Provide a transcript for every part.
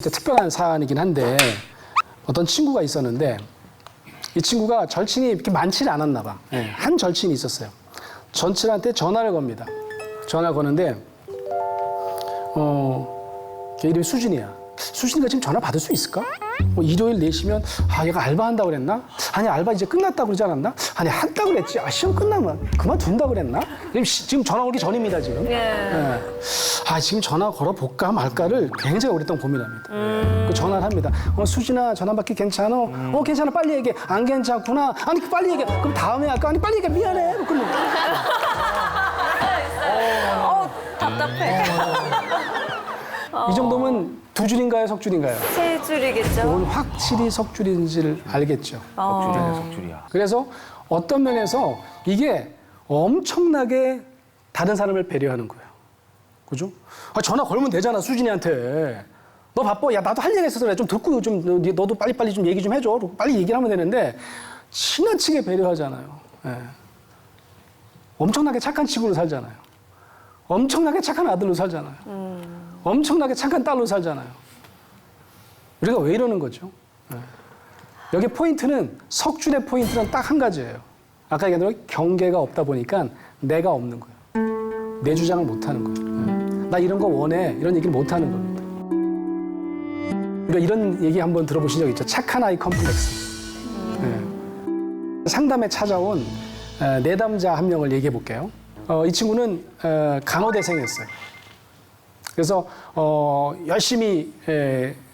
특별한 사안이긴 한데 어떤 친구가 있었는데 이 친구가 절친이 이렇게 많지는 않았나 봐. 네, 한 절친이 있었어요. 절친한테 전화를 겁니다. 전화를 거는데 걔 이름이 수진이야. 수진이가 지금 전화 받을 수 있을까? 일요일 4시면 얘가 알바한다고 그랬나? 아니 알바 이제 끝났다고 그러지 않았나? 아니 한다고 그랬지. 시험 끝나면 그만둔다고 그랬나? 지금 전화 오기 전입니다 지금. 네. 지금 전화 걸어볼까 말까를 굉장히 오랫동안 고민합니다. 그 전화를 합니다. 수진아 전화 받기 괜찮아? 괜찮아 빨리 얘기해. 안 괜찮구나. 아니 빨리 얘기해. 그럼 다음에 할까? 아니 빨리 얘기해. 미안해. 그럼 답답해. 이 정도면 두 줄인가요, 석 줄인가요? 세 줄이겠죠. 그건 확실히 석 줄인지를 알겠죠. 석줄이네, 석줄이야. 그래서 어떤 면에서 이게 엄청나게 다른 사람을 배려하는 거예요. 그죠? 전화 걸면 되잖아, 수진이한테. 너 바빠. 야, 나도 할 얘기가 있어서 그래. 좀 듣고 좀, 너도 빨리빨리 좀 얘기 좀 해줘. 빨리 얘기를 하면 되는데, 지나치게 배려하잖아요. 예. 엄청나게 착한 친구로 살잖아요. 엄청나게 착한 아들로 살잖아요. 엄청나게 착한 딸로 살잖아요. 우리가 왜 이러는 거죠? 여기 포인트는, 석줄의 포인트는 딱 한 가지예요. 아까 얘기한 대로 경계가 없다 보니까 내가 없는 거예요. 내 주장을 못 하는 거예요. 나 이런 거 원해. 이런 얘기를 못 하는 겁니다. 우리가 이런 얘기 한번 들어보신 적 있죠? 착한 아이 컴플렉스. 상담에 찾아온 내담자 한 명을 얘기해 볼게요. 이 친구는 간호대생이었어요. 그래서 열심히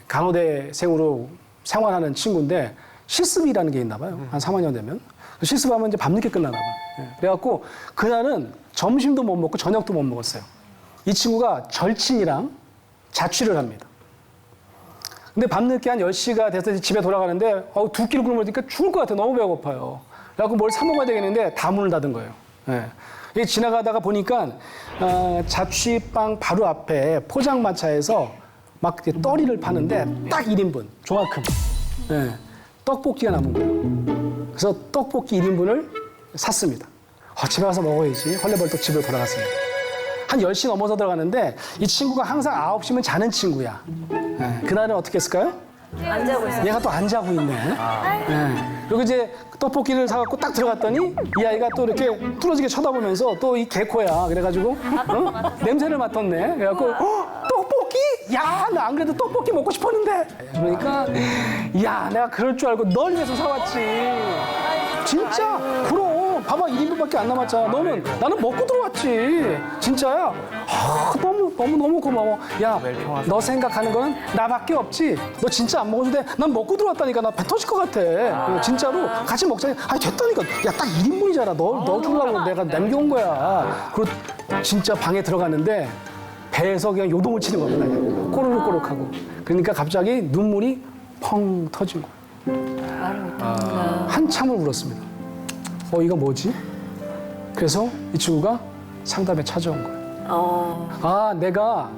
간호대생으로 생활하는 친구인데 실습이라는 게 있나 봐요. 한 3학년 되면. 실습하면 이제 밤늦게 끝나나 봐요. 그래갖고 그날은 점심도 못 먹고 저녁도 못 먹었어요. 이 친구가 절친이랑 자취를 합니다. 근데 밤늦게 한 10시가 돼서 집에 돌아가는데 두 끼를 굶으니까 죽을 것 같아요. 너무 배고파요. 그래갖고 뭘 사 먹어야 되겠는데 다 문을 닫은 거예요. 지나가다가 보니까 자취방 바로 앞에 포장마차에서 막 떠리를 파는데 딱 1인분 조각금 떡볶이가 남은 거예요. 그래서 떡볶이 1인분을 샀습니다. 집에 가서 먹어야지. 헐레벌떡 집으로 돌아갔습니다. 한 10시 넘어서 들어가는데 이 친구가 항상 9시면 자는 친구야. 그날은 어떻게 했을까요? 안 자고 있어. 얘가 또 안 자고 있네. 그리고 이제 떡볶이를 사갖고 딱 들어갔더니 이 아이가 또 이렇게 뚫어지게 쳐다보면서 또 이 개코야. 그래가지고 냄새를 맡았네. 그래갖고 떡볶이? 야, 나 안 그래도 떡볶이 먹고 싶었는데. 그러니까 야, 내가 그럴 줄 알고 널 위해서 사왔지. 진짜? 그럼. 봐봐, 1인분밖에 안 남았잖아. 나는 먹고 들어왔지. 진짜야? 너무 고마워. 야, 너 생각하는 거는 나밖에 없지? 너 진짜 안 먹어도 돼? 난 먹고 들어왔다니까. 나 배 터질 것 같아. 진짜로. 같이 먹자. 됐다니까. 야, 딱 1인분이잖아. 너 주려고 내가 남겨온 거야. 그리고 진짜 방에 들어갔는데 배에서 그냥 요동을 치는 겁니다. 그냥 꼬르륵꼬르륵 하고. 그러니까 갑자기 눈물이 펑 터진 거예요. 한참을 울었습니다. 이거 뭐지? 그래서 이 친구가 상담에 찾아온 거예요. 내가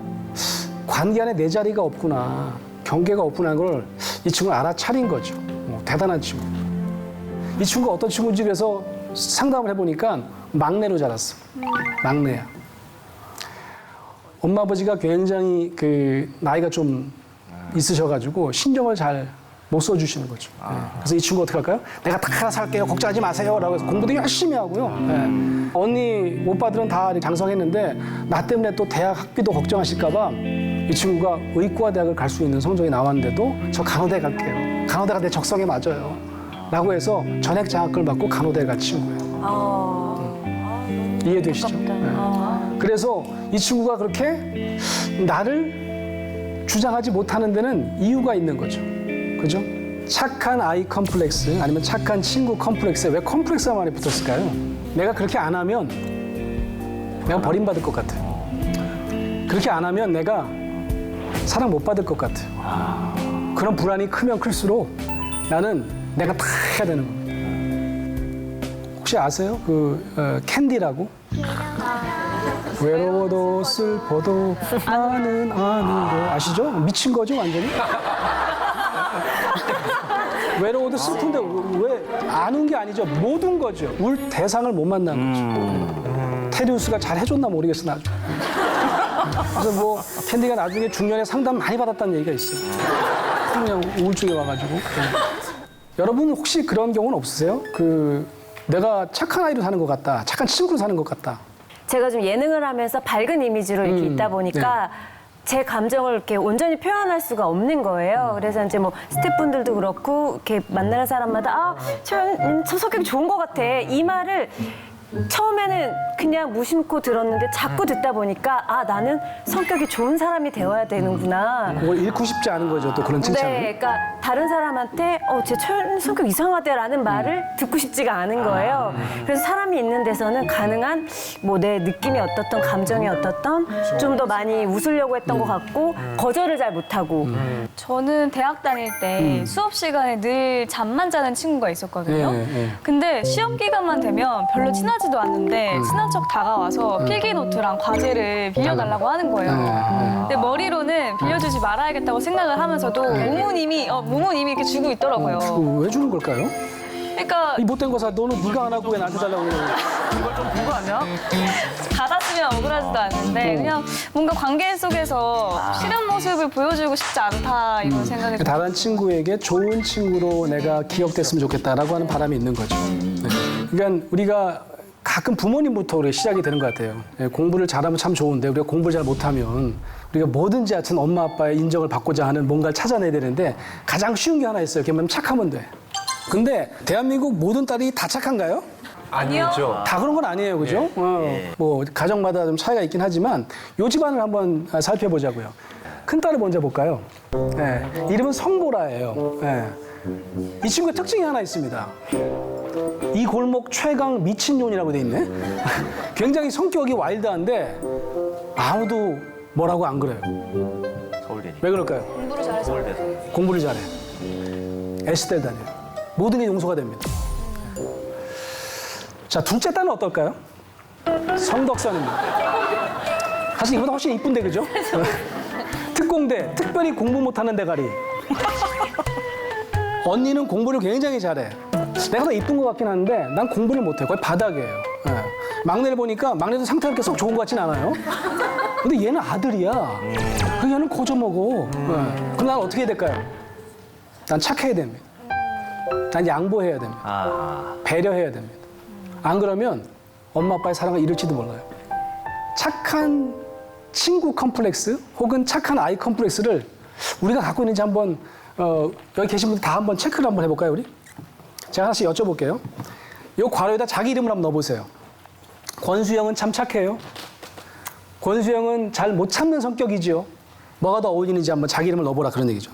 관계 안에 내 자리가 없구나. 경계가 없구나 하는 걸 이 친구가 알아차린 거죠. 대단한 친구. 이 친구가 어떤 친구인지 그래서 상담을 해보니까 막내로 자랐어. 막내야. 엄마 아버지가 굉장히 나이가 좀 있으셔가지고 신경을 잘 못 써주시는 거죠. 그래서 이 친구 어떻게 할까요? 내가 다 알아서 할게요. 걱정하지 마세요. 라고 해서 공부도 열심히 하고요. 언니, 오빠들은 다 장성했는데 나 때문에 또 대학 학비도 걱정하실까 봐 이 친구가 의과 대학을 갈 수 있는 성적이 나왔는데도 저 간호대 갈게요. 간호대가 내 적성에 맞아요. 라고 해서 전액 장학금을 받고 간호대 갈 친구예요. 이해되시죠? 그래서 이 친구가 그렇게 나를 주장하지 못하는 데는 이유가 있는 거죠. 그죠? 착한 아이 컴플렉스 아니면 착한 친구 컴플렉스에 왜 컴플렉스가 많이 붙었을까요? 내가 그렇게 안 하면 내가 버림받을 것 같아요. 그렇게 안 하면 내가 사랑 못 받을 것 같아요. 그런 불안이 크면 클수록 나는 내가 다 해야 되는 겁니다. 혹시 아세요? 캔디라고? 외로워도 슬퍼도 나는 아는 거 아시죠? 미친 거죠 완전히? 외로워도 슬픈데 왜 아는 게 아니죠. 못 운 거죠. 울 대상을 못 만난 거죠. 테리우스가 잘 해줬나 모르겠어 나중에. 그래서 뭐 캔디가 나중에 중년에 상담 많이 받았다는 얘기가 있어요. 그냥 우울증이 와가지고. 네. 여러분 혹시 그런 경우는 없으세요? 내가 착한 아이로 사는 것 같다, 착한 친구로 사는 것 같다. 제가 좀 예능을 하면서 밝은 이미지로 이렇게 있다 보니까 제 감정을 이렇게 온전히 표현할 수가 없는 거예요. 그래서 이제 뭐 스태프분들도 그렇고 이렇게 만나는 사람마다 저 성격이 좋은 것 같아. 이 말을 처음에는 그냥 무심코 들었는데 자꾸 듣다 보니까 나는 성격이 좋은 사람이 되어야 되는구나. 그걸 잃고 싶지 않은 거죠, 또 그런 칭찬을. 네, 그러니까 다른 사람한테 제 성격 이상하대라는 말을 듣고 싶지가 않은 거예요. 그래서 사람이 있는 데서는 가능한 뭐 내 느낌이 어떻던 감정이 어떻던 좀 더 많이 웃으려고 했던 것 같고 거절을 잘 못하고. 저는 대학 다닐 때 수업 시간에 늘 잠만 자는 친구가 있었거든요. 근데 시험 기간만 되면 별로 친하지도 않는데 친한 척 다가와서 필기노트랑 과제를 빌려달라고 하는 거예요. 근데 머리로는 빌려주지 말아야겠다고 생각을 하면서도 모모님이 이렇게 주고 있더라고요. 왜 주는 걸까요? 그러니까 이 못된 거사 너는 네가 안 하고 왜 나한테 달라고 그러는 거야? 그거 아니야? 받았으면 억울하지도 않는데 그냥 뭔가 관계 속에서 싫은 모습을 보여주고 싶지 않다 이런 생각이 들어요. 다른 친구에게 좋은 친구로 내가 기억됐으면 좋겠다라고 하는 바람이 있는 거죠. 네. 그러니까 우리가 가끔 부모님부터 우리가 시작이 되는 것 같아요. 네, 공부를 잘하면 참 좋은데 우리가 공부를 잘 못하면 우리가 뭐든지 하여튼 엄마 아빠의 인정을 받고자 하는 뭔가를 찾아내야 되는데 가장 쉬운 게 하나 있어요. 걔만 착하면 돼. 근데 대한민국 모든 딸이 다 착한가요? 아니죠. 다 그런 건 아니에요, 그죠? 뭐 가정마다 좀 차이가 있긴 하지만 요 집안을 한번 살펴보자고요. 큰 딸을 먼저 볼까요? 네, 이름은 성보라예요. 네. 이 친구의 특징이 하나 있습니다. 이 골목 최강 미친년이라고 돼 있네. 굉장히 성격이 와일드한데 아무도 뭐라고 안 그래요. 서울대니. 왜 그럴까요? 공부를 잘해서 공부를 잘해. S대 다녀요. 모든 게 용서가 됩니다. 자, 둘째 딸은 어떨까요? 성덕선입니다. 사실 이보다 훨씬 이쁜데, 그죠? 특공대, 특별히 공부 못하는 대가리. 언니는 공부를 굉장히 잘해. 내가 더 이쁜 것 같긴 한데 난 공부를 못해. 거의 바닥이에요. 예. 막내를 보니까 막내도 상태가 그렇게 썩 좋은 것 같진 않아요. 근데 얘는 아들이야. 그 얘는 거저먹어. 그럼 난 어떻게 해야 될까요? 난 착해야 됩니다. 난 양보해야 됩니다. 배려해야 됩니다. 안 그러면 엄마 아빠의 사랑을 잃을지도 몰라요. 착한 친구 컴플렉스 혹은 착한 아이 컴플렉스를 우리가 갖고 있는지 한번 여기 계신 분들 다 한번 체크를 한번 해볼까요, 우리? 제가 하나씩 여쭤볼게요. 이 괄호에다 자기 이름을 한번 넣어보세요. 권수영은 참 착해요. 권수영은 잘 못 참는 성격이지요. 뭐가 더 어울리는지 한번 자기 이름을 넣어보라 그런 얘기죠.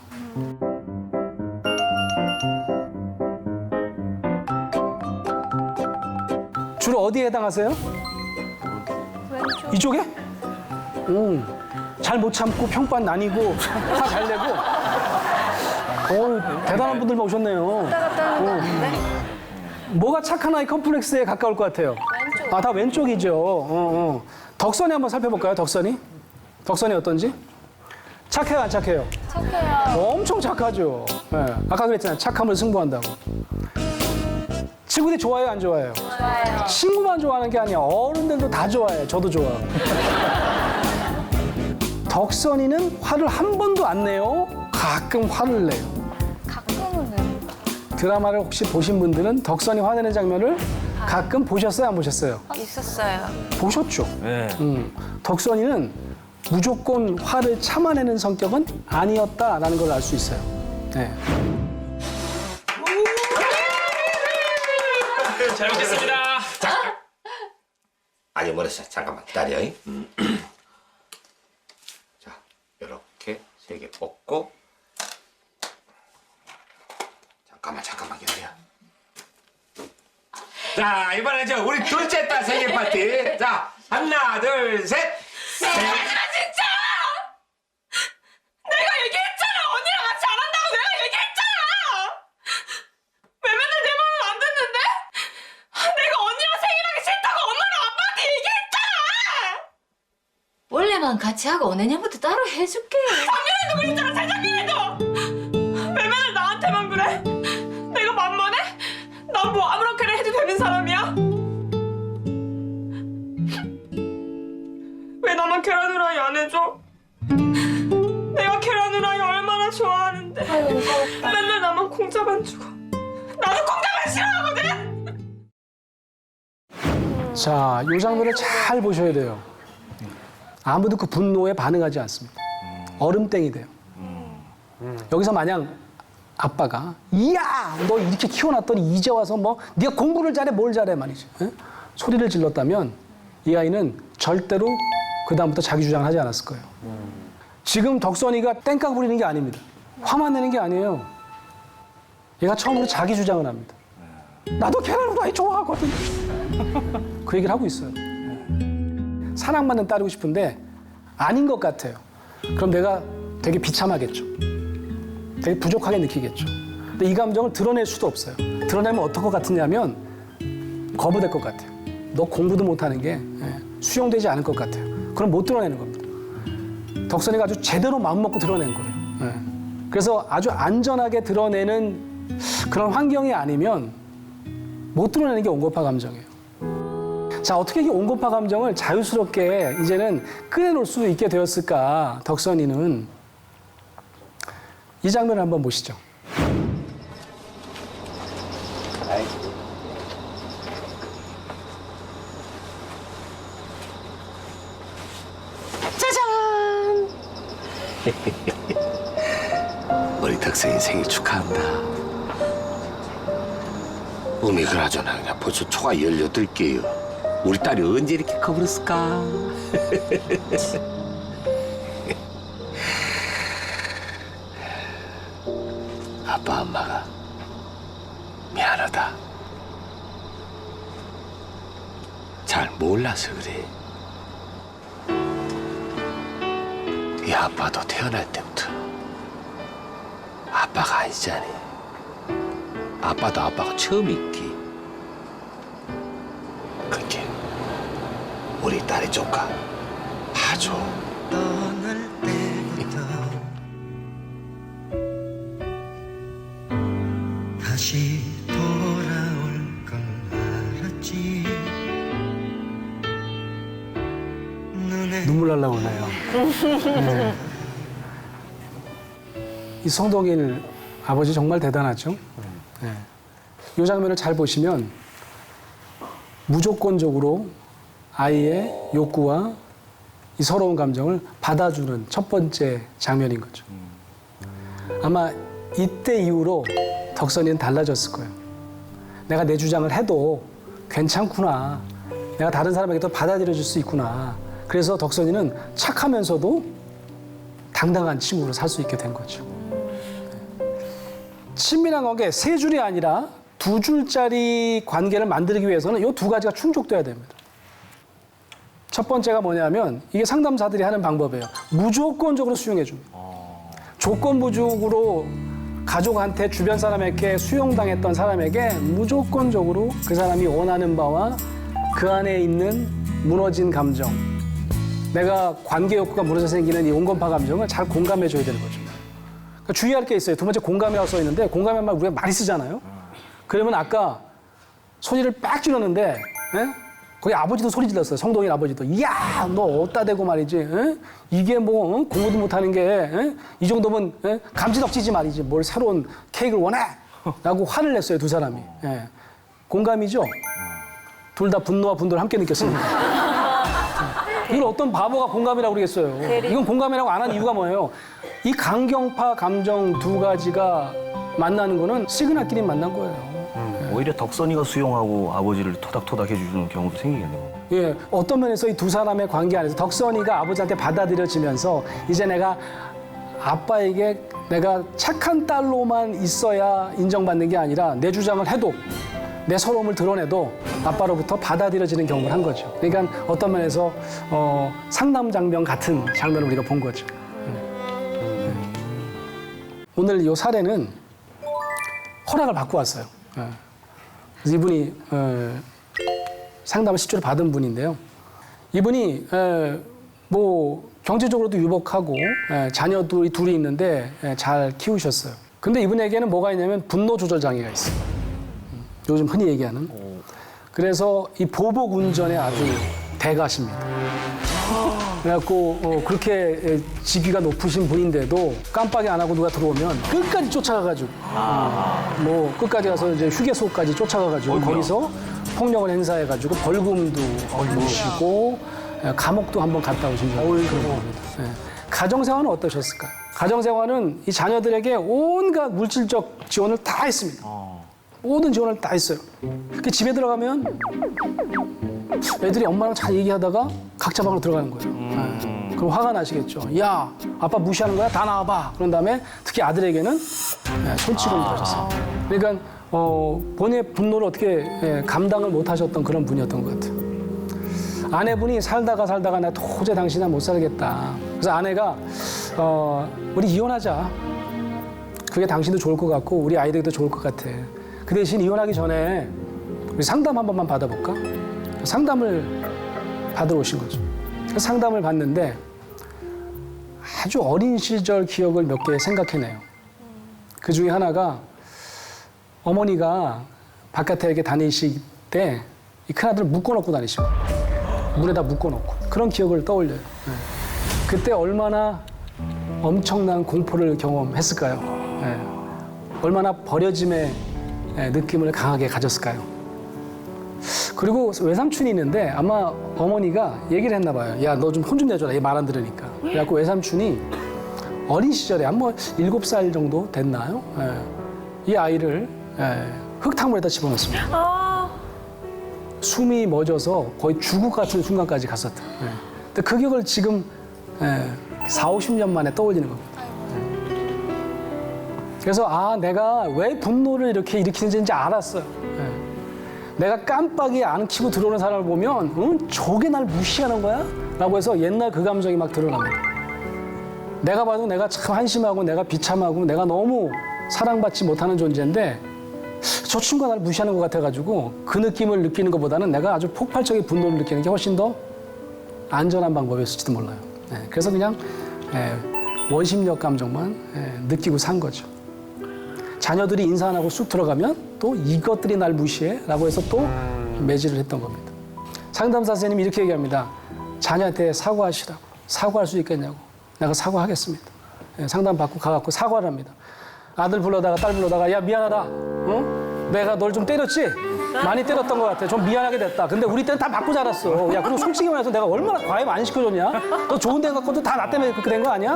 주로 어디에 해당하세요? 왼쪽. 이쪽에? 잘 못 참고 평판 나뉘고 화 잘 내고. 대단한 분들만 오셨네요. 뭐가 착한 아이 컴플렉스에 가까울 것 같아요? 왼쪽. 다 왼쪽이죠. 덕선이 한번 살펴볼까요, 덕선이? 덕선이 어떤지? 착해요, 안 착해요? 착해요. 엄청 착하죠. 네. 아까 그랬잖아요. 착함을 승부한다고. 친구들이 좋아해요, 안 좋아해요? 좋아요. 친구만 좋아하는 게 아니야. 어른들도 다 좋아해. 저도 좋아하고. 덕선이는 화를 한 번도 안 내요. 가끔 화를 내요. 가끔은 왜? 드라마를 혹시 보신 분들은 덕선이 화내는 장면을 가끔 보셨어요, 안 보셨어요? 있었어요. 보셨죠? 네. 덕선이는 무조건 화를 참아내는 성격은 아니었다라는 걸 알 수 있어요. 네. 잘 먹겠습니다. 아니 뭐랬어? 잠깐만 기다려. 자, 이렇게 3개 뽑고 잠깐만 기다려. 자, 이번에 우리 둘째 딸 생일 파티. 자, 하나, 둘, 셋. 진짜! 내가 얘기했잖아! 언니랑 같이 안 한다고 내가 얘기했잖아! 왜 맨날 내 말을 안 듣는데? 내가 언니랑 생일하기 싫다고 엄마랑 아빠한테 얘기했잖아! 원래만 같이 하고 어느 년부터 따로 해줄게. 작년에도 그랬잖아, 재작년에도! 왜 맨날 나한테만 그래? 내가 만만해? 난 뭐 아무렇게나 해도 되는 사람이야? 왜 나만 계란 후라이 안 해줘? 맨날 나만 공짜만 주고 나도 공짜만 싫어하거든. 자, 이 장면을 잘 보셔야 돼요. 아무도 그 분노에 반응하지 않습니다. 얼음땡이 돼요. 여기서 만약 아빠가 이야 너 이렇게 키워놨더니 이제 와서 뭐 네가 공부를 잘해 뭘 잘해 말이지 에? 소리를 질렀다면 이 아이는 절대로 그 다음부터 자기 주장을 하지 않았을 거예요. 지금 덕선이가 땡깡 부리는 게 아닙니다. 화만 내는 게 아니에요. 얘가 처음으로 자기 주장을 합니다. 나도 계란 후라이 좋아하거든. 그 얘기를 하고 있어요. 사랑받는 딸이고 싶은데 아닌 것 같아요. 그럼 내가 되게 비참하겠죠. 되게 부족하게 느끼겠죠. 근데 이 감정을 드러낼 수도 없어요. 드러내면 어떨 것 같으냐면 거부될 것 같아요. 너 공부도 못하는 게 수용되지 않을 것 같아요. 그럼 못 드러내는 겁니다. 덕선이가 아주 제대로 마음먹고 드러낸 거예요. 그래서 아주 안전하게 드러내는 그런 환경이 아니면 못 드러내는 게 온건파 감정이에요. 자, 어떻게 이 온건파 감정을 자유스럽게 이제는 꺼내놓을 수 있게 되었을까? 덕선이는 이 장면을 한번 보시죠. 우리 덕선이 생일 축하한다. 어미 그나저나 그냥 벌써 초가 18개요. 우리 딸이 언제 이렇게 커버렸을까? 아빠 엄마가 미안하다. 잘 몰라서 그래. 이 아빠도 태어날 때부터 아빠가 아니잖니. 아빠도 아빠가 처음이기. 그렇게 우리 딸이 조카 봐줘. 떠날 때부터 다시 돌아올 걸 알았지. 눈에 눈물 날라고 그러네요. 네. 이 성동일 아버지 정말 대단하죠. 네. 이 장면을 잘 보시면 무조건적으로 아이의 욕구와 이 서러운 감정을 받아주는 첫 번째 장면인 거죠. 아마 이때 이후로 덕선이는 달라졌을 거예요. 내가 내 주장을 해도 괜찮구나. 내가 다른 사람에게도 받아들여줄 수 있구나. 그래서 덕선이는 착하면서도 당당한 친구로 살 수 있게 된 거죠. 친밀한 관계 세 줄이 아니라 두 줄짜리 관계를 만들기 위해서는 이 두 가지가 충족돼야 됩니다. 첫 번째가 뭐냐면 이게 상담사들이 하는 방법이에요. 무조건적으로 수용해 줍니다. 조건부족으로 가족한테 주변 사람에게 수용당했던 사람에게 무조건적으로 그 사람이 원하는 바와 그 안에 있는 무너진 감정, 내가 관계 욕구가 무너져 생기는 이 온건파 감정을 잘 공감해 줘야 되는 거죠. 그러니까 주의할 게 있어요. 두 번째 공감이라고 써 있는데 공감이란 말 우리가 많이 쓰잖아요. 그러면 아까 소리를 빡 질렀는데 거기 아버지도 소리 질렀어요. 성동일 아버지도. 이야 너 어디다 대고 말이지. 이게 뭐 공부도 못하는 게 이 정도면 감지덕지지 말이지. 뭘 새로운 케이크를 원해? 라고 화를 냈어요. 두 사람이. 공감이죠? 둘 다 분노와 분노를 함께 느꼈습니다. 이걸 어떤 바보가 공감이라고 그러겠어요. 이건 공감이라고 안 한 이유가 뭐예요? 이 강경파 감정 두 가지가 만나는 거는 시그널끼리 만난 거예요. 오히려 덕선이가 수용하고 아버지를 토닥토닥 해주는 경우도 생기겠네요. 예, 어떤 면에서 이 두 사람의 관계 안에서 덕선이가 아버지한테 받아들여지면서 이제 내가 아빠에게 내가 착한 딸로만 있어야 인정받는 게 아니라 내 주장을 해도 내 서러움을 드러내도 아빠로부터 받아들여지는 경험을 한 거죠. 그러니까 어떤 면에서 상남 장면 같은 장면을 우리가 본 거죠. 오늘 이 사례는 허락을 받고 왔어요. 그래서 이분이 상담을 실제로 받은 분인데요. 이분이 뭐 경제적으로도 유복하고 자녀들이 둘이 있는데 잘 키우셨어요. 근데 이분에게는 뭐가 있냐면 분노 조절 장애가 있어요. 요즘 흔히 얘기하는. 그래서 이 보복 운전에 아주 대가십니다. 그래갖고 그렇게 직위가 높으신 분인데도 깜빡이 안 하고 누가 들어오면 끝까지 쫓아가가지고 뭐 끝까지 가서 이제 휴게소까지 쫓아가가지고 거기서 폭력을 행사해가지고 벌금도 물으시고 감옥도 한번 갔다 오신 적이 그런 겁니다. 예. 가정생활은 어떠셨을까요? 가정생활은 이 자녀들에게 온갖 물질적 지원을 다 했습니다. 모든 지원을 다 했어요. 그 집에 들어가면 애들이 엄마랑 잘 얘기하다가 각자 방으로 들어가는 거예요. 그럼 화가 나시겠죠. 야, 아빠 무시하는 거야? 다 나와봐. 그런 다음에 특히 아들에게는 솔직을 하셨어요. 그러니까 본인의 분노를 어떻게 감당을 못 하셨던 그런 분이었던 것 같아요. 아내분이 살다가 나 도저히 당신이랑 못 살겠다. 그래서 아내가 우리 이혼하자. 그게 당신도 좋을 것 같고 우리 아이들도 좋을 것 같아. 그 대신 이혼하기 전에 우리 상담 한 번만 받아볼까? 상담을 받으러 오신 거죠. 상담을 받는데 아주 어린 시절 기억을 몇 개 생각해내요. 그 중에 하나가 어머니가 바깥에 이렇게 다니실 때 이 큰아들을 묶어놓고 다니시고 물에다 묶어놓고 그런 기억을 떠올려요. 네. 그때 얼마나 엄청난 공포를 경험했을까요? 네. 얼마나 버려짐의 느낌을 강하게 가졌을까요? 그리고 외삼촌이 있는데 아마 어머니가 얘기를 했나 봐요. 야, 너 좀 혼 좀 내줘라. 얘 말 안 들으니까. 그래갖고 외삼촌이 어린 시절에 한 뭐 7살 정도 됐나요? 이 아이를 흙탕물에다 집어넣습니다. 숨이 멎어서 거의 죽을 것 같은 순간까지 갔었다. 근데 그 기억을 지금 4, 50년 만에 떠올리는 겁니다. 그래서 내가 왜 분노를 이렇게 일으키는지 이제 알았어요. 내가 깜빡이 안 켜고 들어오는 사람을 보면 저게 날 무시하는 거야? 라고 해서 옛날 그 감정이 막 드러납니다. 내가 봐도 내가 참 한심하고 내가 비참하고 내가 너무 사랑받지 못하는 존재인데 저 친구가 날 무시하는 것 같아가지고 그 느낌을 느끼는 것보다는 내가 아주 폭발적인 분노를 느끼는 게 훨씬 더 안전한 방법이었을지도 몰라요. 그래서 그냥 원심력 감정만 느끼고 산 거죠. 자녀들이 인사 안 하고 쑥 들어가면 또 이것들이 날 무시해 라고 해서 또 매질을 했던 겁니다. 상담사 선생님이 이렇게 얘기합니다. 자녀한테 사과하시라고. 사과할 수 있겠냐고. 내가 사과하겠습니다. 상담 받고 가갖고 사과를 합니다. 아들 불러다가 딸 불러다가 야 미안하다. 내가 널 좀 때렸지? 많이 때렸던 것 같아. 좀 미안하게 됐다. 근데 우리 때는 다 맞고 자랐어. 야, 그리고 솔직히 말해서 내가 얼마나 과외 많이 시켜줬냐? 너 좋은 데 갖고도 다 나 때문에 그렇게 된 거 아니야?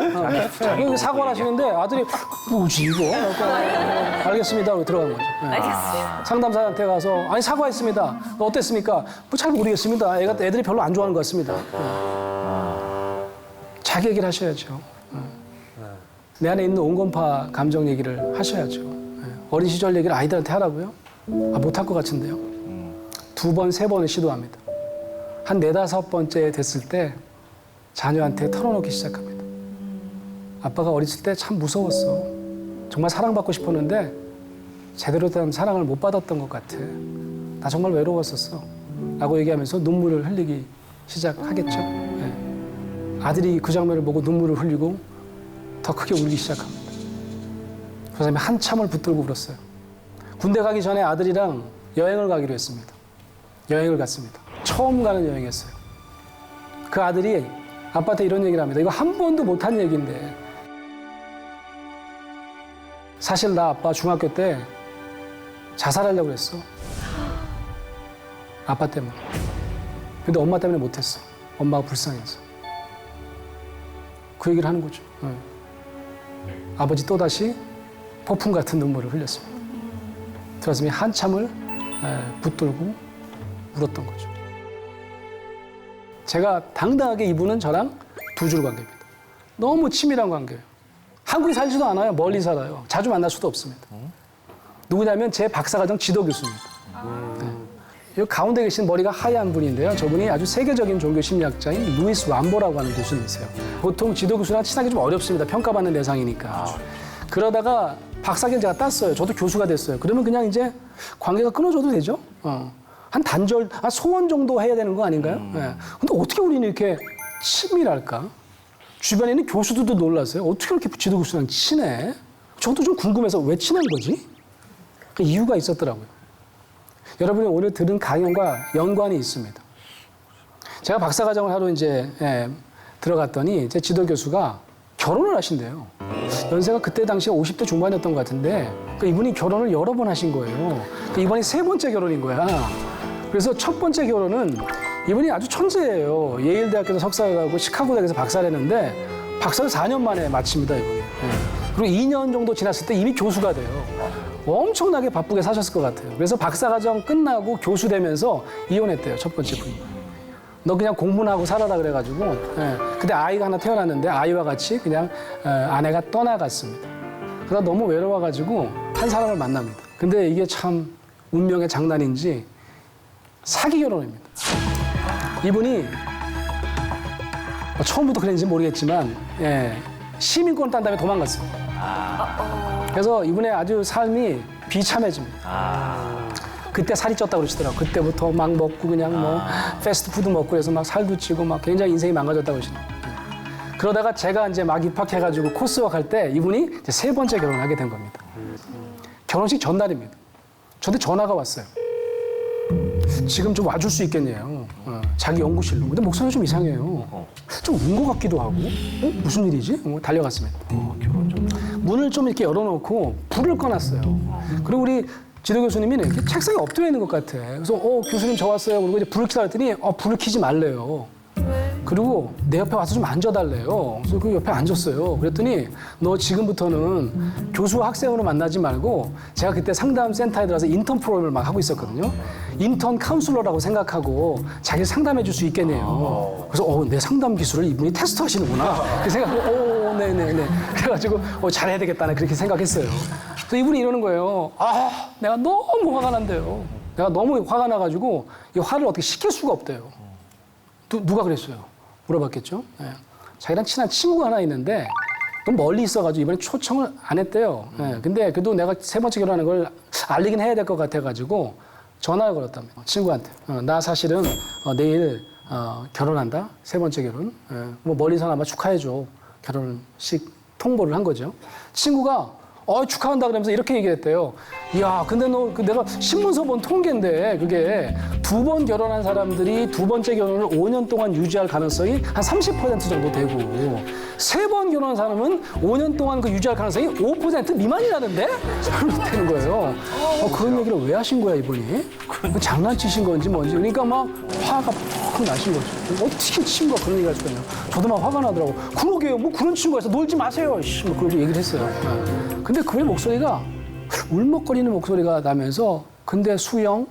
여기 사과를 하시는데 아들이 뭐지 이거? 알겠습니다. 하고 들어간 거죠. 알겠어요. 상담사한테 가서 아니 사과했습니다. 어땠습니까? 뭐 잘 모르겠습니다. 애들이 별로 안 좋아하는 것 같습니다. 자기 얘기를 하셔야죠. 내 안에 있는 온건파 감정 얘기를 하셔야죠. 어린 시절 얘기를 아이들한테 하라고요? 못할 것 같은데요. 2번, 3번을 시도합니다. 한 4, 5번째 됐을 때 자녀한테 털어놓기 시작합니다. 아빠가 어렸을 때 참 무서웠어. 정말 사랑받고 싶었는데 제대로 된 사랑을 못 받았던 것 같아. 나 정말 외로웠었어. 라고 얘기하면서 눈물을 흘리기 시작하겠죠. 아들이 그 장면을 보고 눈물을 흘리고 더 크게 울기 시작합니다. 그 사람이 한참을 붙들고 울었어요. 군대 가기 전에 아들이랑 여행을 가기로 했습니다. 여행을 갔습니다. 처음 가는 여행이었어요. 그 아들이 아빠한테 이런 얘기를 합니다. 이거 한 번도 못한 얘기인데. 사실 나 아빠 중학교 때 자살하려고 했어. 아빠 때문에. 근데 엄마 때문에 못했어. 엄마가 불쌍해서. 그 얘기를 하는 거죠. 아버지 또다시 폭풍 같은 눈물을 흘렸습니다. 들었으면 한참을 붙들고 울었던 거죠. 제가 당당하게 이분은 저랑 2줄 관계입니다. 너무 친밀한 관계예요. 한국에 살지도 않아요. 멀리 살아요. 자주 만날 수도 없습니다. 누구냐면 제 박사과정 지도 교수입니다. 여기 가운데 계신 머리가 하얀 분인데요. 저분이 아주 세계적인 종교 심리학자인 루이스 람보라고 하는 교수님이세요. 보통 지도 교수랑 친하기 좀 어렵습니다. 평가받는 대상이니까. 그러다가 박사학위를 제가 땄어요. 저도 교수가 됐어요. 그러면 그냥 이제 관계가 끊어져도 되죠. 한 단절, 한 소원 정도 해야 되는 거 아닌가요? 근데 어떻게 우리는 이렇게 친밀할까? 주변에 있는 교수들도 놀랐어요. 어떻게 이렇게 지도 교수랑 친해? 저도 좀 궁금해서 왜 친한 거지? 그 이유가 있었더라고요. 여러분이 오늘 들은 강연과 연관이 있습니다. 제가 박사과정을 하러 이제 들어갔더니 제 지도 교수가 결혼을 하신대요. 연세가 그때 당시에 50대 중반이었던 것 같은데 이분이 결혼을 여러 번 하신 거예요. 이번이 3번째 결혼인 거야. 그래서 첫 번째 결혼은 이분이 아주 천재예요. 예일대학교에서 석사를 하고 시카고 대학에서 박사를 했는데 박사를 4년 만에 마칩니다, 이분이. 그리고 2년 정도 지났을 때 이미 교수가 돼요. 엄청나게 바쁘게 사셨을 것 같아요. 그래서 박사과정 끝나고 교수 되면서 이혼했대요, 첫 번째 분이. 너 그냥 공부나 하고 살아라 그래가지고. 근데 아이가 하나 태어났는데 아이와 같이 그냥 아내가 떠나갔습니다. 그러다 너무 외로워가지고 한 사람을 만납니다. 근데 이게 참 운명의 장난인지 사기 결혼입니다. 이분이 처음부터 그랬는지 모르겠지만 시민권 딴 다음에 도망갔습니다. 그래서 이분의 아주 삶이 비참해집니다. 그때 살이 쪘다고 그러시더라고요. 그때부터 막 먹고 그냥 뭐 패스트푸드 먹고 그래서 막 살도 찌고 막 굉장히 인생이 망가졌다고 그러시더라고요. 그러다가 제가 이제 막 입학해가지고 코스웍 할 때 이분이 이제 3번째 결혼을 하게 된 겁니다. 결혼식 전날입니다. 저한테 전화가 왔어요. 지금 좀 와줄 수 있겠냐요. 자기 연구실로. 근데 목소리가 좀 이상해요. 좀 운 것 같기도 하고. 무슨 일이지? 달려갔습니다. 문을 좀 이렇게 열어놓고 불을 꺼놨어요. 그리고 우리 지도 교수님이 이렇게 책상에 엎드려 있는 것 같아. 그래서 교수님 저 왔어요. 그리고 이제 불을 켜라 했더니 불을 켜지 말래요. 그리고 내 옆에 와서 좀 앉아달래요. 그래서 그 옆에 앉았어요. 그랬더니 너 지금부터는 교수와 학생으로 만나지 말고 제가 그때 상담 센터에 들어가서 인턴 프로그램을 막 하고 있었거든요. 인턴 카운슬러라고 생각하고 자기를 상담해 줄 수 있겠네요. 그래서 내 상담 기술을 이분이 테스트 하시는구나. 그 생각하고 네네네. 그래가지고 잘해야 되겠다. 그렇게 생각했어요. 그래서 이분이 이러는 거예요. 내가 너무 화가 난대요. 내가 너무 화가 나가지고 이 화를 어떻게 식힐 수가 없대요. 누가 그랬어요? 물어봤겠죠. 자기랑 친한 친구가 하나 있는데 너무 멀리 있어가지고 이번에 초청을 안 했대요. 근데 그래도 내가 3번째 결혼하는 걸 알리긴 해야 될 것 같아가지고 전화를 걸었다며 친구한테. 나 사실은 내일 결혼한다. 3번째 결혼. 뭐 멀리서나마 축하해줘. 결혼식 통보를 한 거죠. 친구가 축하한다 그러면서 이렇게 얘기를 했대요. 이야, 근데 너 내가 신문서 본 통계인데 그게 2번 결혼한 사람들이 2번째 결혼을 5년 동안 유지할 가능성이 한 30% 정도 되고 3번 결혼한 사람은 5년 동안 그 유지할 가능성이 5% 미만이라는데? 되는 거예요. 그런 얘기를 왜 하신 거야, 이분이? 장난치신 건지 뭔지. 그러니까 막 화가 퍽 나신 거죠. 어떻게 친구가 그런 얘기를 할 수가 있냐. 저도 막 화가 나더라고. 그러게요. 뭐 그런 친구가 있어. 놀지 마세요. 뭐 그런 얘기를 했어요. 근데 그의 목소리가 울먹거리는 목소리가 나면서 근데 수영,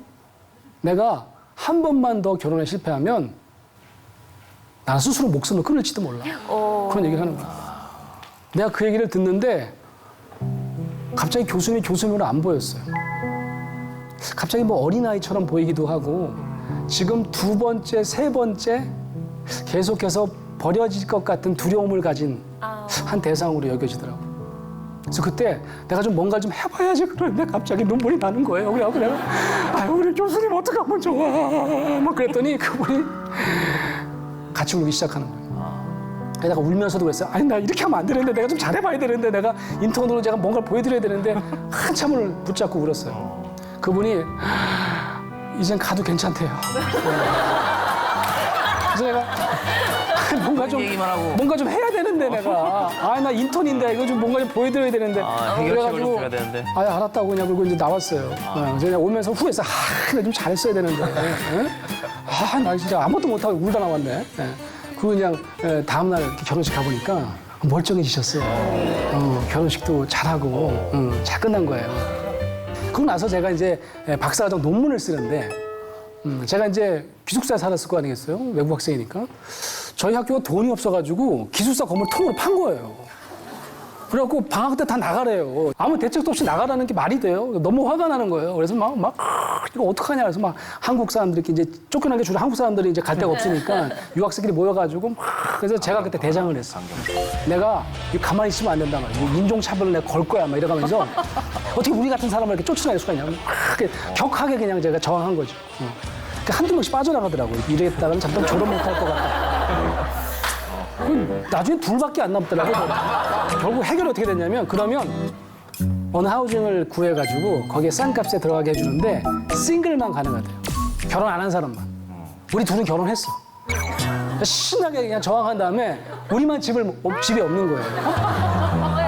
내가 한 번만 더 결혼에 실패하면 난 스스로 목숨을 끊을지도 몰라. 그런 얘기를 하는 거야. 내가 그 얘기를 듣는데 갑자기 교수님이 교수님으로 안 보였어요. 갑자기 뭐 어린아이처럼 보이기도 하고 지금 2번째, 3번째 계속해서 버려질 것 같은 두려움을 가진 한 대상으로 여겨지더라고요. 그래서 그때 내가 좀 뭔가 좀 해봐야지 그러는데 갑자기 눈물이 나는 거예요. 그래갖고 내가 우리 교수님 어떡하면 좋아. 막 그랬더니 그분이 같이 울기 시작하는 거예요. 내가 울면서도 그랬어요. 나 이렇게 하면 안 되는데 내가 좀 잘해봐야 되는데 내가 인턴으로 제가 뭔가를 보여드려야 되는데 한참을 붙잡고 울었어요. 그분이 이젠 가도 괜찮대요. 그래서 내가 뭔가 좀 해야 되는데 내가 나 인턴인데 이거 좀 뭔가 좀 보여드려야 되는데 해결책을 좀 줘야 되는데 알았다고 그냥 그러고 이제 나왔어요. 그래서 그냥 오면서 후회해서 내가 좀 잘했어야 되는데 나 진짜 아무것도 못하고 울다 나왔네. 그리고 그냥 다음날 결혼식 가보니까 멀쩡해지셨어요. 결혼식도 잘하고 잘 끝난 거예요. 그러고 나서 제가 이제 박사과정 논문을 쓰는데 제가 이제 기숙사에 살았을 거 아니겠어요? 외국 학생이니까. 저희 학교가 돈이 없어가지고 기숙사 건물 통으로 판 거예요. 그래갖고 방학 때 다 나가래요. 아무 대책도 없이 나가라는 게 말이 돼요. 너무 화가 나는 거예요. 그래서 이거 어떡하냐. 그래서 막 한국 사람들이 이제 쫓겨난 게 주로 한국 사람들이 이제 갈 데가 없으니까 유학생들이 모여가지고 그래서 제가 그때 대장을 했어. 내가 가만히 있으면 안 된다 말이야. 인종차별을 내가 걸 거야. 막 이래가면서 어떻게 우리 같은 사람을 이렇게 쫓아낼 수가 있냐. 격하게 그냥 제가 저항한 거죠. 한두 명씩 빠져나가더라고요. 이랬다가는 잠깐 졸업 못할 것 같다. 나중에 둘밖에 안 남더라고요. 결국 해결이 어떻게 됐냐면 그러면 어느 하우징을 구해가지고 거기에 싼 값에 들어가게 해주는데 싱글만 가능하대요. 결혼 안 한 사람만. 우리 둘은 결혼했어. 신나게 그냥 저항한 다음에 우리만 집이 없는 거예요.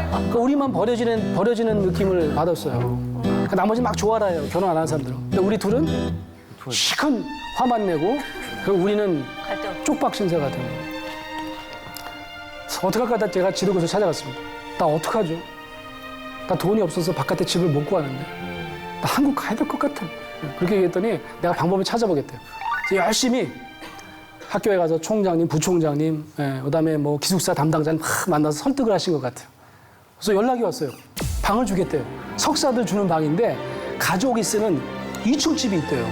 그러니까 우리만 버려지는 느낌을 받았어요. 그러니까 나머지 막 좋아라 해요. 결혼 안 한 사람들은. 근데 우리 둘은 시큰 화만 내고 그리고 우리는 쪽박 신세가 되는 거예요. 어떡할까 제가 지도교수 찾아갔습니다. 나 어떡하죠? 나 돈이 없어서 바깥에 집을 못 구하는데 나 한국 가야 될 것 같아. 그렇게 얘기했더니 내가 방법을 찾아보겠대요. 그래서 열심히 학교에 가서 총장님, 부총장님, 그다음에 뭐 기숙사 담당자님 막 만나서 설득을 하신 것 같아요. 그래서 연락이 왔어요. 방을 주겠대요. 석사들 주는 방인데 가족이 쓰는 2층 집이 있대요.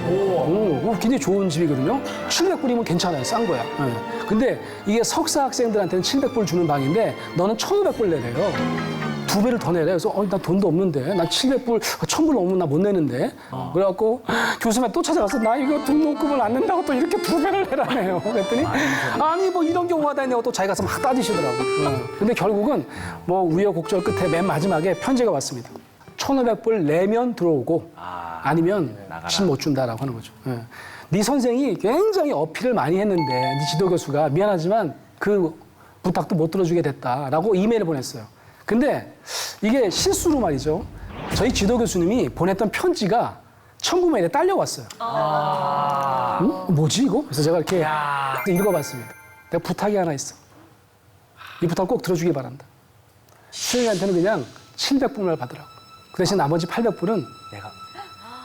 굉장히 좋은 집이거든요. 700불이면 괜찮아요. 싼 거야. 근데 이게 석사 학생들한테는 700불 주는 방인데 너는 1,500불 내래요. 2배를 더 내래. 그래서 나 돈도 없는데 나 700불, 1,000불 넘으면 나 못 내는데. 그래갖고 교수님한테 또 찾아가서 나 이거 등록금을 안 낸다고 또 이렇게 2배를 내라네요. 그랬더니 아니 뭐 이런 경우가 다 있냐고 또 자기 가서 막 따지시더라고요. 근데 결국은 뭐 우여곡절 끝에 맨 마지막에 편지가 왔습니다. 1,500불 내면 들어오고 아니면 집 못 준다라고 하는 거죠. 네 선생이 굉장히 어필을 많이 했는데 네 지도교수가 미안하지만 그 부탁도 못 들어주게 됐다라고 이메일을 보냈어요. 근데 이게 실수로 말이죠. 저희 지도교수님이 보냈던 편지가 천부메일에 딸려왔어요. 응? 뭐지 이거? 그래서 제가 이렇게 읽어봤습니다. 내가 부탁이 하나 있어. 이 부탁 꼭 들어주기 바란다. 수영이한테는 그냥 700불만 받으라고. 그 대신 나머지 800불은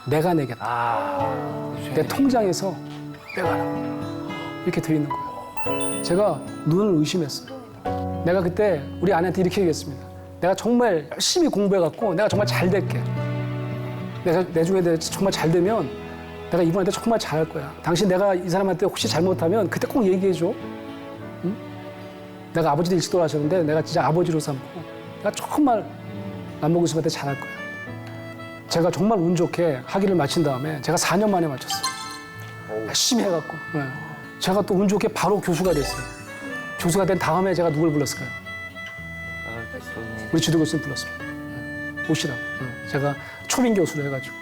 내가 내겠다. 내 통장에서 빼가라. 이렇게 돼 있는 거예요. 제가 눈을 의심했어요. 내가 그때 우리 아내한테 이렇게 얘기했습니다. 내가 정말 열심히 공부해갖고 내가 정말 잘 될게. 내가 내중에 정말 잘 되면 내가 이분한테 정말 잘할 거야. 당신 내가 이 사람한테 혹시 잘못하면 그때 꼭 얘기해줘. 응? 내가 아버지도 일찍 돌아가셨는데 내가 진짜 아버지로 삼고 내가 정말 남모 교수한테 잘할 거야. 제가 정말 운 좋게 학위를 마친 다음에 제가 4년 만에 마쳤어요. 열심히 해갖고. 제가 또 운 좋게 바로 교수가 됐어요. 교수가 된 다음에 제가 누굴 불렀을까요? 우리 지도 교수님 불렀습니다. 오시라고. 제가 초빙 교수로 해가지고.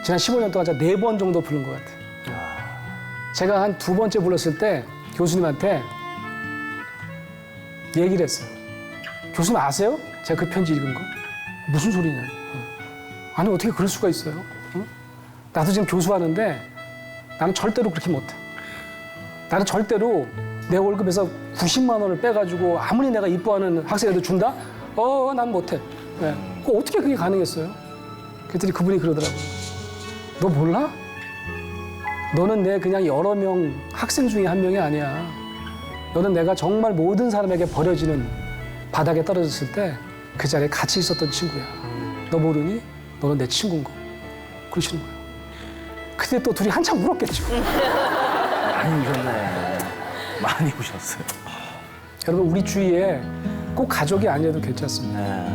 지난 15년 동안 제가 4번 정도 부른 것 같아요. 제가 한 2번째 불렀을 때 교수님한테 얘기를 했어요. 교수님 아세요? 제가 그 편지 읽은 거? 무슨 소리냐. 아니 어떻게 그럴 수가 있어요? 나도 지금 교수하는데 나는 절대로 그렇게 못해. 나는 절대로 내 월급에서 90만 원을 빼가지고 아무리 내가 이뻐하는 학생한테 준다? 난 못해. 어떻게 그게 가능했어요? 그랬더니 그분이 그러더라고요. 너 몰라? 너는 내 그냥 여러 명 학생 중에 한 명이 아니야. 너는 내가 정말 모든 사람에게 버려지는 바닥에 떨어졌을 때 그 자리에 같이 있었던 친구야. 너 모르니? 너는 내 친구인 거. 그러시는 거예요. 그때 또 둘이 한참 울었겠죠. 많이 우셨네. 많이 우셨어요. 여러분 우리 주위에 꼭 가족이 아니어도 괜찮습니다.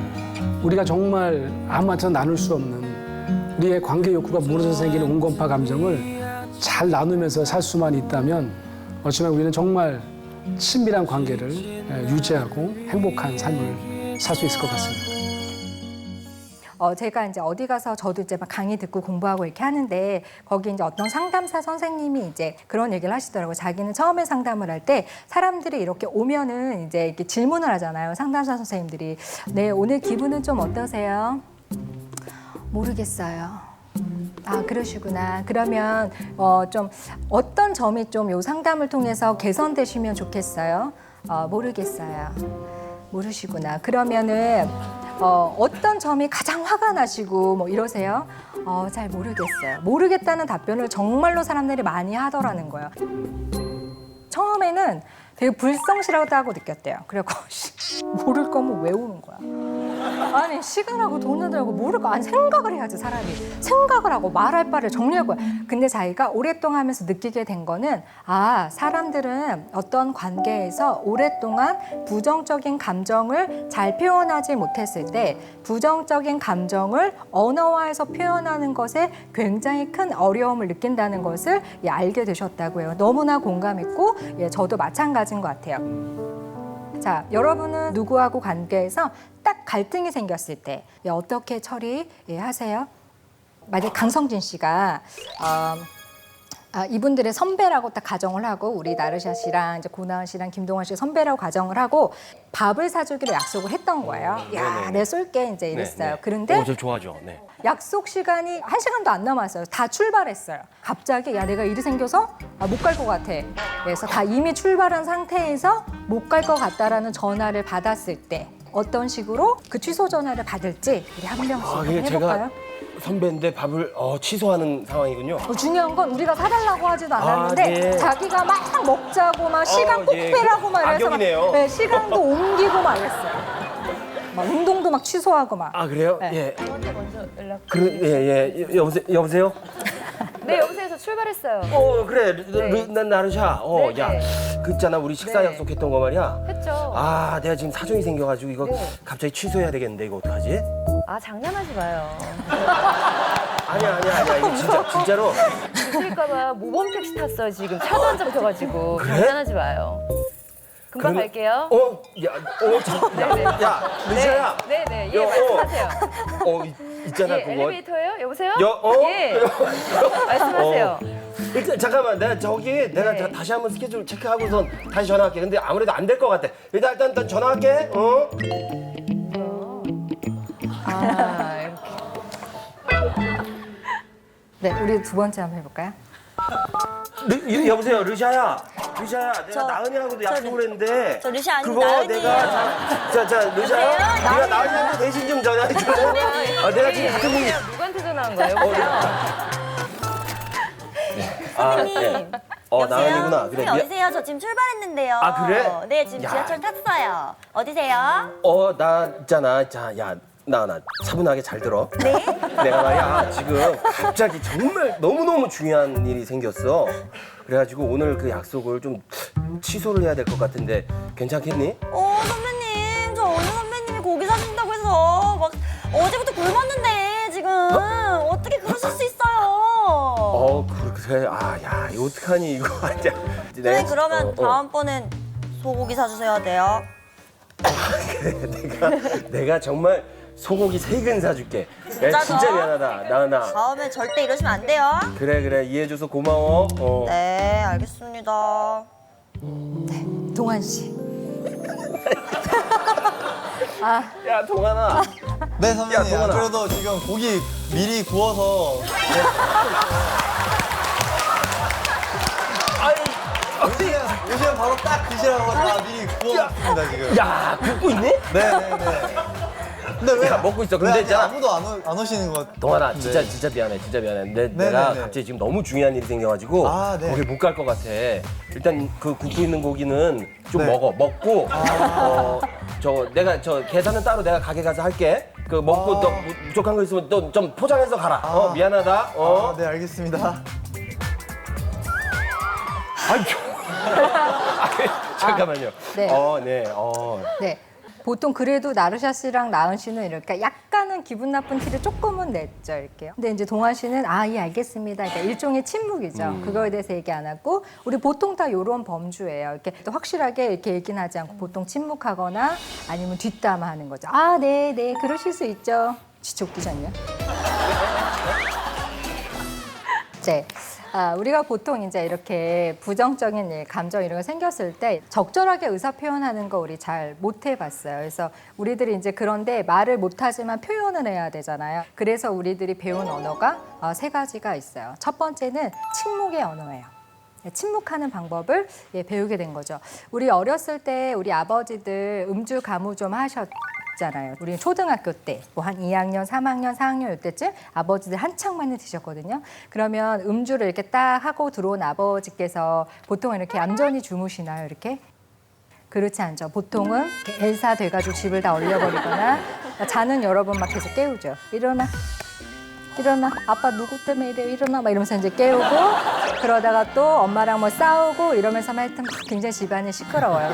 우리가 정말 아무한테나 나눌 수 없는 우리의 관계 욕구가 무너져서 생기는 온건파 감정을 잘 나누면서 살 수만 있다면 어쩌면 우리는 정말 친밀한 관계를 유지하고 행복한 삶을 살 수 있을 것 같습니다. 제가 이제 어디 가서 저도 이제 막 강의 듣고 공부하고 이렇게 하는데 거기 이제 어떤 상담사 선생님이 이제 그런 얘기를 하시더라고요. 자기는 처음에 상담을 할 때 사람들이 이렇게 오면은 이제 이렇게 질문을 하잖아요. 상담사 선생님들이. 네, 오늘 기분은 좀 어떠세요? 모르겠어요. 아, 그러시구나. 그러면 좀 어떤 점이 좀 요 상담을 통해서 개선되시면 좋겠어요? 모르겠어요. 모르시구나. 그러면은 어떤 점이 가장 화가 나시고 뭐 이러세요? 잘 모르겠어요. 모르겠다는 답변을 정말로 사람들이 많이 하더라는 거예요. 처음에는 되게 불성실하다고 느꼈대요. 그래서 모를 거면 왜 오는 거야? 아니 시간하고 돈을 들고 모를 거 아니 생각을 해야지 사람이. 생각을 하고 말할 바를 정리하고. 근데 자기가 오랫동안 하면서 느끼게 된 거는 사람들은 어떤 관계에서 오랫동안 부정적인 감정을 잘 표현하지 못했을 때 부정적인 감정을 언어화해서 표현하는 것에 굉장히 큰 어려움을 느낀다는 것을 알게 되셨다고요. 너무나 공감했고 저도 마찬가지인 것 같아요. 자, 여러분은 누구하고 관계에서 딱 갈등이 생겼을 때 어떻게 처리하세요? 만약에 강성진 씨가 이분들의 선배라고 딱 가정을 하고 우리 나르샤 씨랑 이제 고나은 씨랑 김동완 씨 선배라고 가정을 하고 밥을 사주기로 약속을 했던 거예요. 야, 내가 쏠게 이제 이랬어요. 그런데 저 좋아하죠. 네. 약속 시간이 1시간도 안 남았어요. 다 출발했어요. 갑자기 야 내가 일이 생겨서 못 갈 것 같아. 그래서 다 이미 출발한 상태에서 못 갈 것 같다라는 전화를 받았을 때 어떤 식으로 그 취소 전화를 받을지 우리 한 명씩 한번 그게 해볼까요? 제가 선배인데 밥을 취소하는 상황이군요. 중요한 건 우리가 사달라고 하지도 않았는데 네. 자기가 막 먹자고 막 시간 꼭 예. 빼라고 막 이래서 막, 악역이네요. 네, 시간도 옮기고 막 이랬어요. 막 운동도 막 취소하고 막. 그래요? 네. 예. 저한테 먼저 연락. 여보세요? 네, 여보세요. 저 출발했어요. 그래. 난 나르샤. 네, 야, 그 있잖아. 우리 식사 네. 약속했던 거 말이야. 했죠. 내가 지금 사정이 생겨가지고 이거 네. 갑자기 취소해야 되겠는데 이거 어떡하지? 장난하지 마요. 아니야. 이거 진짜로. 그럴까봐 모범 택시 탔어요. 지금 차도 안 잡혀가지고. 그래? 장난하지 마요. 금방 그러면- 갈게요. 네네. 야, 루시아야. 네네. 예, 말씀하세요. 있잖아 예, 그거. 엘리베이터예요? 여보세요? 예. 말씀하세요. 일단 잠깐만, 내가 내가 네. 다시 한번 스케줄 체크하고선 다시 전화할게. 근데 아무래도 안 될 것 같아. 일단 전화할게. 이렇게. 네, 우리 두 번째 한번 해볼까요? 여보세요, 루시아야. 내가 나은이하고도 약속을 했는데. 저 루시아 아니고 그거 나은이에요. 내가 자, 루시아야. 네가 나은이한테 대신 좀 전화해줄래? 내가 지금 같은 분이. 누구한테 전화한 거예요? 여보세요? 선생님. 나은이구나. 그래. 어디세요? 저 지금 출발했는데요. 그래? 네, 지금 야. 지하철 탔어요. 어디세요? 나 있잖아. 야, 나 차분하게 잘 들어. 네? 내가 말이야 지금 갑자기 정말 너무너무 중요한 일이 생겼어. 그래가지고 오늘 그 약속을 좀 취소를 해야 될 것 같은데 괜찮겠니? 선배님. 저 어느 선배님이 고기 사준다고 해서 막 어제부터 굶었는데 지금 어떻게 그러실 수 있어요? 그래. 야, 이거 어떡하니 이거. 네, 그러면 다음번엔 소고기 사주셔야 돼요. 내가 정말 소고기 3근 사줄게. 야, 진짜 진짜죠? 미안하다, 나은아. 다음에 절대 이러시면 안 돼요. 그래 이해해줘서 고마워. 네, 알겠습니다. 동환 씨. 야, 동환아. 네 선배님. 야, 동원아. 안 그래도 지금 고기 미리 구워서 오시면 바로 딱 드시라고 다 미리 구워놨습니다 지금. 야, 굽고 있네? 네네네. 근데 왜 야, 먹고 있어. 근데 왜 있잖아. 아무도 안 오시는 것? 동환아, 네. 진짜 미안해. 내가 네네네. 갑자기 지금 너무 중요한 일이 생겨가지고 네. 거기 못 갈 것 같아. 일단 그 굽고 있는 고기는 좀 네. 먹고 내가 계산은 따로 내가 가게 가서 할게. 그 먹고 또 부족한 거 있으면 또 좀 포장해서 가라. 미안하다. 네 알겠습니다. 잠깐만요. 네. 네. 네. 보통 그래도 나르샤 씨랑 나은 씨는 이렇게 약간은 기분 나쁜 티를 조금은 냈죠, 이렇게. 근데 이제 동환 씨는 예, 알겠습니다. 그러니까 일종의 침묵이죠. 그거에 대해서 얘기 안 하고 우리 보통 다 이런 범주예요. 이렇게 또 확실하게 이렇게 얘기는 하지 않고 보통 침묵하거나 아니면 뒷담화하는 거죠. 네, 그러실 수 있죠. 진짜 웃기지 않냐? 네. 우리가 보통 이제 이렇게 부정적인 일, 감정 이런 거 생겼을 때 적절하게 의사 표현하는 거 우리 잘 못 해봤어요. 그래서 우리들이 이제 그런데 말을 못하지만 표현을 해야 되잖아요. 그래서 우리들이 배운 언어가 3가지가 있어요. 첫 번째는 침묵의 언어예요. 침묵하는 방법을 배우게 된 거죠. 우리 어렸을 때 우리 아버지들 음주 가무 좀 하셨잖아요. 우리 초등학교 때, 뭐 한 2학년, 3학년, 4학년 이때쯤 아버지들 한창 많이 드셨거든요. 그러면 음주를 이렇게 딱 하고 들어온 아버지께서 보통 이렇게 얌전히 주무시나요, 이렇게? 그렇지 않죠. 보통은 이렇게 엘사 돼가지고 집을 다 얼려버리거나 자는 여러분 막 계속 깨우죠. 일어나. 아빠 누구 때문에 이래 일어나 막 이러면서 이제 깨우고 그러다가 또 엄마랑 뭐 싸우고 이러면서 하여튼 막 굉장히 집안이 시끄러워요.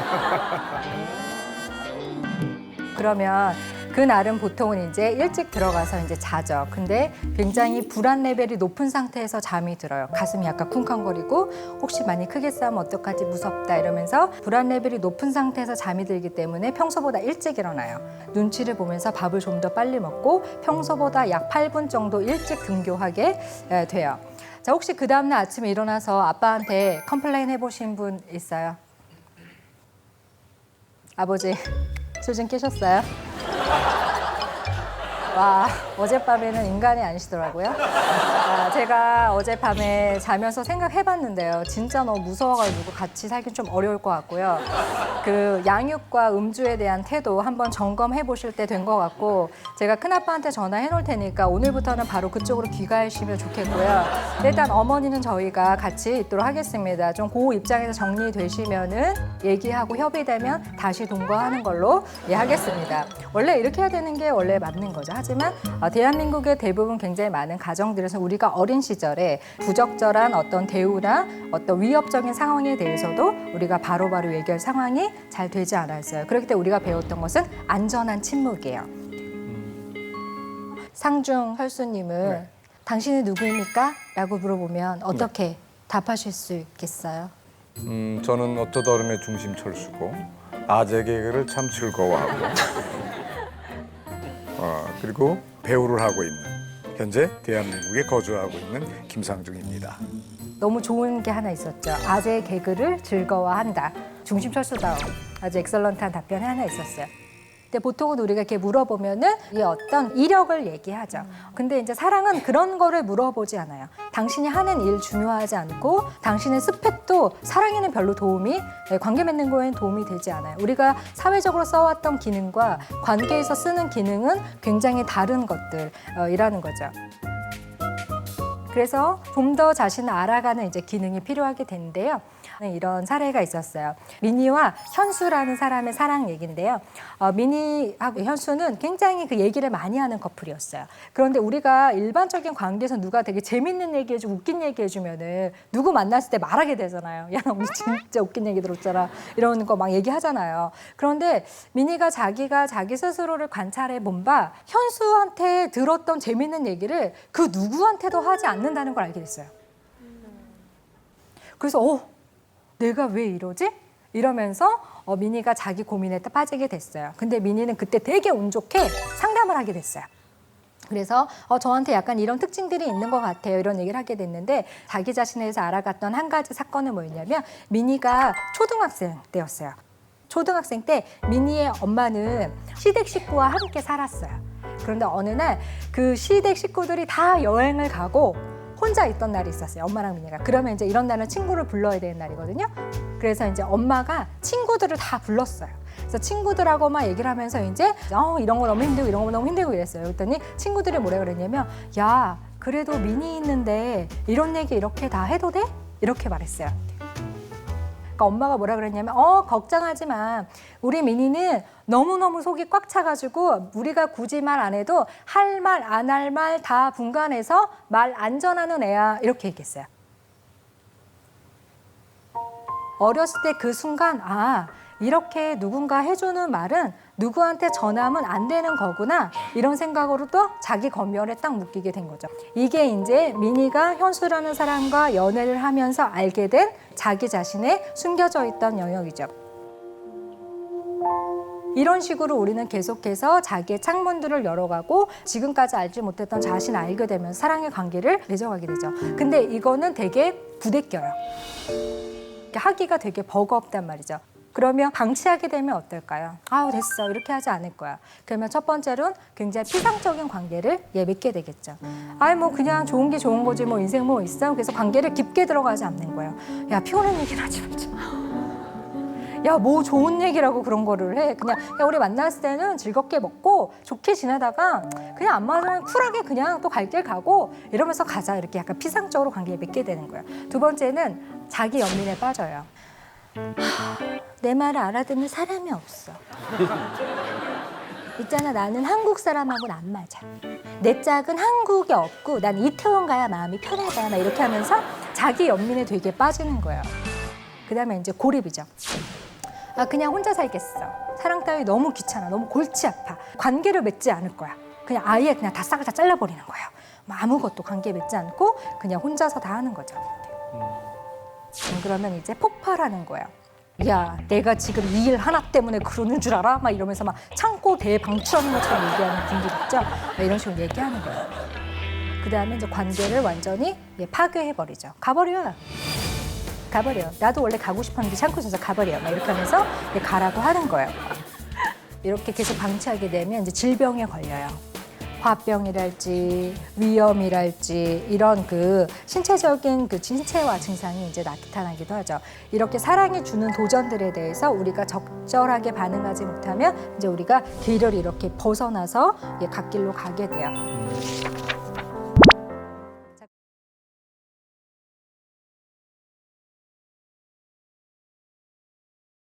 그러면 그날은 보통은 이제 일찍 들어가서 이제 자죠. 근데 굉장히 불안 레벨이 높은 상태에서 잠이 들어요. 가슴이 약간 쿵쾅거리고 혹시 많이 크게 싸우면 어떡하지 무섭다 이러면서 불안 레벨이 높은 상태에서 잠이 들기 때문에 평소보다 일찍 일어나요. 눈치를 보면서 밥을 좀 더 빨리 먹고 평소보다 약 8분 정도 일찍 등교하게 돼요. 자, 혹시 그 다음날 아침에 일어나서 아빠한테 컴플레인 해보신 분 있어요? 아버지, 술 좀 깨셨어요? 와, 어젯밤에는 인간이 아니시더라고요. 제가 어젯밤에 자면서 생각해봤는데요. 진짜 너무 무서워가지고 같이 살긴 좀 어려울 것 같고요. 그 양육과 음주에 대한 태도 한번 점검해 보실 때 된 것 같고 제가 큰아빠한테 전화해 놓을 테니까 오늘부터는 바로 그쪽으로 귀가하시면 좋겠고요. 일단 어머니는 저희가 같이 있도록 하겠습니다. 좀 그 입장에서 정리되시면은 얘기하고 협의되면 다시 동거하는 걸로 하겠습니다. 원래 이렇게 해야 되는 게 원래 맞는 거죠. 하지만 대한민국의 대부분 굉장히 많은 가정들에서 우리가 어린 시절에 부적절한 어떤 대우나 어떤 위협적인 상황에 대해서도 우리가 바로바로 얘기할 상황이 잘 되지 않았어요. 그렇기 때문에 우리가 배웠던 것은 안전한 침묵이에요. 상중 혈수님은 당신이 누구입니까? 라고 물어보면 어떻게 답하실 수 있겠어요? 저는 어쩌다 얼음의 중심 철수고 아재 개그를 참 즐거워하고 그리고 배우를 하고 있는 현재 대한민국에 거주하고 있는 김상중입니다. 너무 좋은 게 하나 있었죠. 아재 개그를 즐거워한다. 중심철수다운 아주 엑설런트한 답변이 하나 있었어요. 근데 보통은 우리가 이렇게 물어보면은 이 어떤 이력을 얘기하죠. 근데 이제 사랑은 그런 거를 물어보지 않아요. 당신이 하는 일 중요하지 않고 당신의 스펙도 사랑에는 별로 도움이 관계 맺는 거에는 도움이 되지 않아요. 우리가 사회적으로 써왔던 기능과 관계에서 쓰는 기능은 굉장히 다른 것들이라는 거죠. 그래서 좀 더 자신을 알아가는 이제 기능이 필요하게 되는데요. 이런 사례가 있었어요. 민희와 현수라는 사람의 사랑 얘기인데요. 민희하고 현수는 굉장히 그 얘기를 많이 하는 커플이었어요. 그런데 우리가 일반적인 관계에서 누가 되게 재밌는 얘기 해주고 웃긴 얘기 해주면은 누구 만났을 때 말하게 되잖아요. 야, 나 오늘 진짜 웃긴 얘기 들었잖아. 이런 거 막 얘기하잖아요. 그런데 민희가 자기가 자기 스스로를 관찰해 본 바 현수한테 들었던 재밌는 얘기를 그 누구한테도 하지 않는다는 걸 알게 됐어요. 그래서 내가 왜 이러지? 이러면서 민희가 자기 고민에 빠지게 됐어요. 근데 민희는 그때 되게 운 좋게 상담을 하게 됐어요. 그래서 저한테 약간 이런 특징들이 있는 것 같아요. 이런 얘기를 하게 됐는데 자기 자신에 대해서 알아갔던 한 가지 사건은 뭐였냐면 민희가 초등학생 때였어요. 초등학생 때 민희의 엄마는 시댁 식구와 함께 살았어요. 그런데 어느 날 그 시댁 식구들이 다 여행을 가고 혼자 있던 날이 있었어요. 엄마랑 민희가. 그러면 이제 이런 날은 친구를 불러야 되는 날이거든요. 그래서 이제 엄마가 친구들을 다 불렀어요. 그래서 친구들하고 막 얘기를 하면서 이제 이런 거 너무 힘들고 이런 거 너무 힘들고 이랬어요. 그랬더니 친구들이 뭐라 그랬냐면 야, 그래도 민희 있는데 이런 얘기 이렇게 다 해도 돼? 이렇게 말했어요. 그러니까 엄마가 뭐라 그랬냐면 걱정하지 마. 우리 민희는 너무너무 속이 꽉 차가지고 우리가 굳이 말 안 해도 할 말 안 할 말 다 분간해서 말 안 전하는 애야. 이렇게 얘기했어요. 어렸을 때 그 순간 이렇게 누군가 해주는 말은 누구한테 전하면 안 되는 거구나 이런 생각으로 또 자기 검열에 딱 묶이게 된 거죠. 이게 이제 민희가 현수라는 사람과 연애를 하면서 알게 된 자기 자신의 숨겨져 있던 영역이죠. 이런 식으로 우리는 계속해서 자기의 창문들을 열어가고 지금까지 알지 못했던 자신을 알게 되면서 사랑의 관계를 맺어가게 되죠. 근데 이거는 되게 부대껴요. 하기가 되게 버거웠단 말이죠. 그러면 방치하게 되면 어떨까요? 됐어. 이렇게 하지 않을 거야. 그러면 첫 번째로는 굉장히 피상적인 관계를 맺게 되겠죠. 뭐 그냥 좋은 게 좋은 거지 뭐 인생 뭐 있어. 그래서 관계를 깊게 들어가지 않는 거예요. 야, 피곤한 얘기를 하지 말자. 야, 뭐 좋은 얘기라고 그런 거를 해. 그냥 야, 우리 만났을 때는 즐겁게 먹고 좋게 지내다가 그냥 안 맞으면 쿨하게 그냥 또 갈 길 가고 이러면서 가자. 이렇게 약간 피상적으로 관계를 맺게 되는 거예요. 두 번째는 자기 연민에 빠져요. 내 말을 알아듣는 사람이 없어. 있잖아, 나는 한국 사람하고는 안 맞아. 내 짝은 한국에 없고 난 이태원 가야 마음이 편하다. 막 이렇게 하면서 자기 연민에 되게 빠지는 거예요. 그 다음에 이제 고립이죠. 그냥 혼자 살겠어. 사랑 따위 너무 귀찮아. 너무 골치 아파. 관계를 맺지 않을 거야. 그냥 아예 그냥 다 싹을 다 잘라버리는 거예요. 뭐 아무것도 관계 맺지 않고 그냥 혼자서 다 하는 거죠. 그러면 이제 폭발하는 거예요. 야, 내가 지금 이 일 하나 때문에 그러는 줄 알아? 막 이러면서 막 창고 대방출하는 것처럼 얘기하는 분들 있죠? 막 이런 식으로 얘기하는 거예요. 그 다음에 이제 관계를 완전히 파괴해버리죠. 가버려. 나도 원래 가고 싶었는데 참고 있어서 가버려. 막 이렇게 하면서 가라고 하는 거예요. 이렇게 계속 방치하게 되면 이제 질병에 걸려요. 화병이랄지 위염이랄지 이런 그 신체적인 그 신체화 증상이 이제 나타나기도 하죠. 이렇게 사랑이 주는 도전들에 대해서 우리가 적절하게 반응하지 못하면 이제 우리가 길을 이렇게 벗어나서 갓길로 가게 돼요.